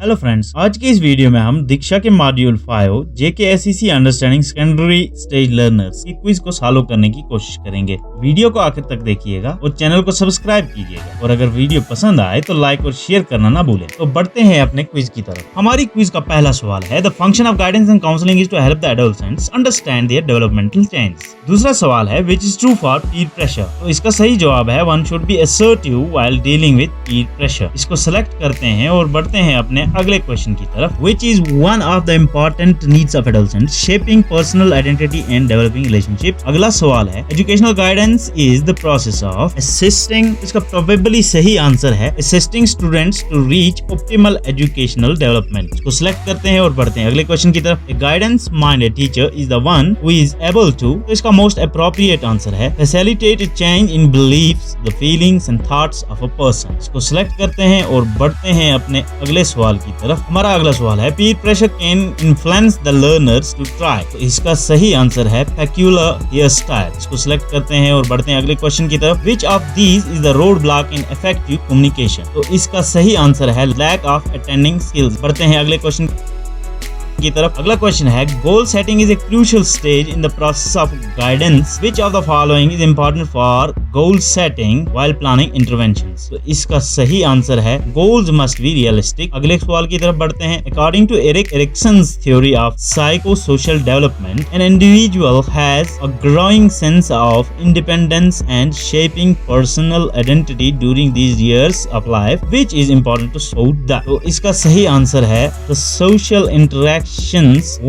Hello friends, आज के इस वीडियो में हम दीक्षा के module 5 JKSEC understanding secondary stage learners की क्विज को सॉल्व करने की कोशिश करेंगे। वीडियो को आखिर तक देखिएगा और चैनल को सब्सक्राइब कीजिएगा और अगर वीडियो पसंद आए तो लाइक और शेयर करना ना भूलें। तो बढ़ते हैं अपने क्विज की तरफ। हमारी क्विज का पहला सवाल है, the function of guidance and counselling is to help the adolescents understand their developmental change. दूसरा सवाल है, which is true for peer pressure. तो इसका सही जवाब है, one should be assertive while dealing with peer pressure. इसको सिलेक्ट करते हैं और बढ़ते हैं अपने अगले क्वेश्चन की तरफ। Which is one of the important needs of adolescents, shaping personal identity and developing relationship। अगला सवाल है, educational guidance is the process of assisting। इसका probably सही आंसर है assisting students to reach optimal educational development। इसको select करते हैं और बढ़ते हैं अगले क्वेश्चन की तरफ। A guidance minded teacher is the one who is able to। तो इसका most appropriate आंसर है facilitate a change in beliefs, the feelings and thoughts of a person। इसको सिलेक्ट करते हैं और बढ़ते हैं अपने अगले सवाल की तरफ। हमारा अगला सवाल है, peer pressure can influence the learners to try. तो इसका सही आंसर है पेक्यूलर हेयर स्टाइल। इसको सिलेक्ट करते हैं और बढ़ते हैं अगले क्वेश्चन की तरफ। Which of these is the road block in effective communication. तो इसका सही आंसर है लैक ऑफ अटेंडिंग स्किल्स। बढ़ते हैं अगले क्वेश्चन की तरफ। अगला क्वेश्चन है, goal setting is a crucial stage in the process of guidance. Which of the following is important for goal setting while planning interventions. तो इसका सही आंसर है गोल्स मस्ट बी रियलिस्टिक। अगले सवाल की तरफ बढ़ते हैं। According to Eric Erikson's theory of psychosocial development, an individual has a growing sense of independence and shaping personal identity during these years of life. Which is important to sort that. तो इसका सही answer है the social interaction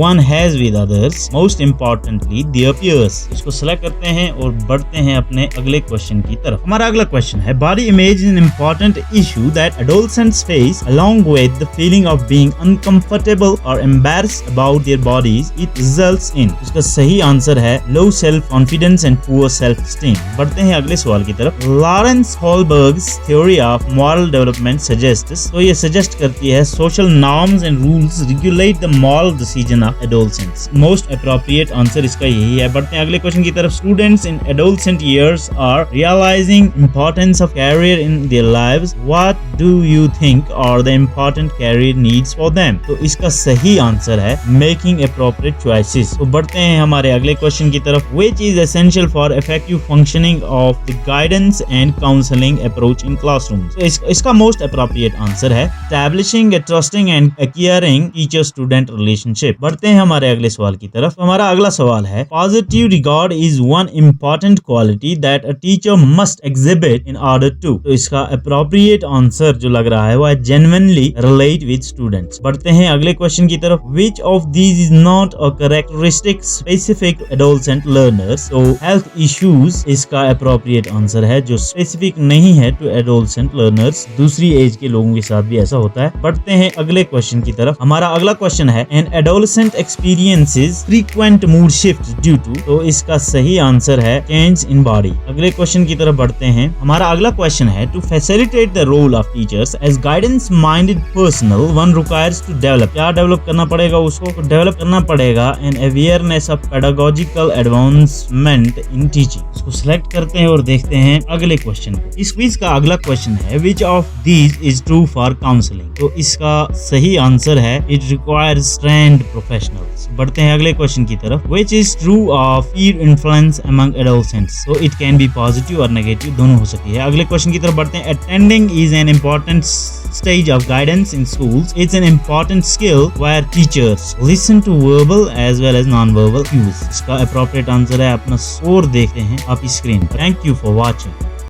one has with others, most importantly their peers। इसको select करते हैं और बढ़ते हैं अपने अगले क्वेश्चन की तरफ। हमारा अगला क्वेश्चन है, body image is an important issue that adolescents face along with the feeling of being uncomfortable or embarrassed about their bodies it results in। इसका सही आंसर है low self confidence and poor self esteem। बढ़ते हैं अगले सवाल की तरफ। Lawrence Kohlberg's theory of moral development suggests। तो ये सजेस्ट करती है social norms and rules regulate the moral decision of adolescents। Most appropriate answer इसका यही है। बढ़ते हैं अगले क्वेश्चन की तरफ। Students in adolescent years are realizing importance of career in their lives। What do you think are the important career needs for them? तो इसका सही आंसर है making appropriate choices। तो बढ़ते हैं हमारे अगले क्वेश्चन की तरफ। Which is essential for effective functioning of the guidance and counseling approach in classrooms। तो इसका most appropriate answer है establishing a trusting and a caring teacher-student relationship. बढ़ते हैं हमारे अगले सवाल की तरफ। हमारा अगला सवाल है, positive regard is one important quality that a teacher must exhibit in order to. तो इसका अप्रोप्रिएट आंसर जो लग रहा है वो है जेन्युइनली रिलेट विद स्टूडेंट्स। बढ़ते हैं अगले क्वेश्चन की तरफ। Which of these is not a characteristic specific adolescent learners. तो हेल्थ इश्यूज इसका अप्रोप्रिएट आंसर है, जो स्पेसिफिक नहीं है टू एडोलसेंट लर्नर्स। दूसरी एज के लोगों के साथ भी ऐसा होता है। बढ़ते हैं अगले क्वेश्चन की तरफ। हमारा अगला क्वेश्चन है, an adolescent experiences frequent mood shifts due to। तो इसका सही आंसर है change in body। अगले क्वेश्चन की तरफ बढ़ते हैं। हमारा अगला क्वेश्चन है, to facilitate the role of teachers as guidance minded personnel one requires to develop। क्या डेवलप करना पड़ेगा उसको? तो डेवलप करना पड़ेगा an awareness of pedagogical advancement in teaching। इसको सिलेक्ट करते हैं और देखते हैं अगले क्वेश्चन को। इस क्विज का अगला क्वेश्चन है, which of these is true for counseling। तो इसका सही आंसर है it requires trained professionals। बढ़ते हैं अगले क्वेश्चन की तरफ। Which is true of peer influence among adolescents। तो it can be positive और negative दोनों हो सकती है। अगले क्वेश्चन की तरफ बढ़ते हैं। Attending is an important stage of guidance in schools। It's an important skill where teachers listen to verbal as well as non-verbal cues। इसका appropriate answer है, अपना स्कोर देखते हैं आप स्क्रीन पर। Thank you for watching।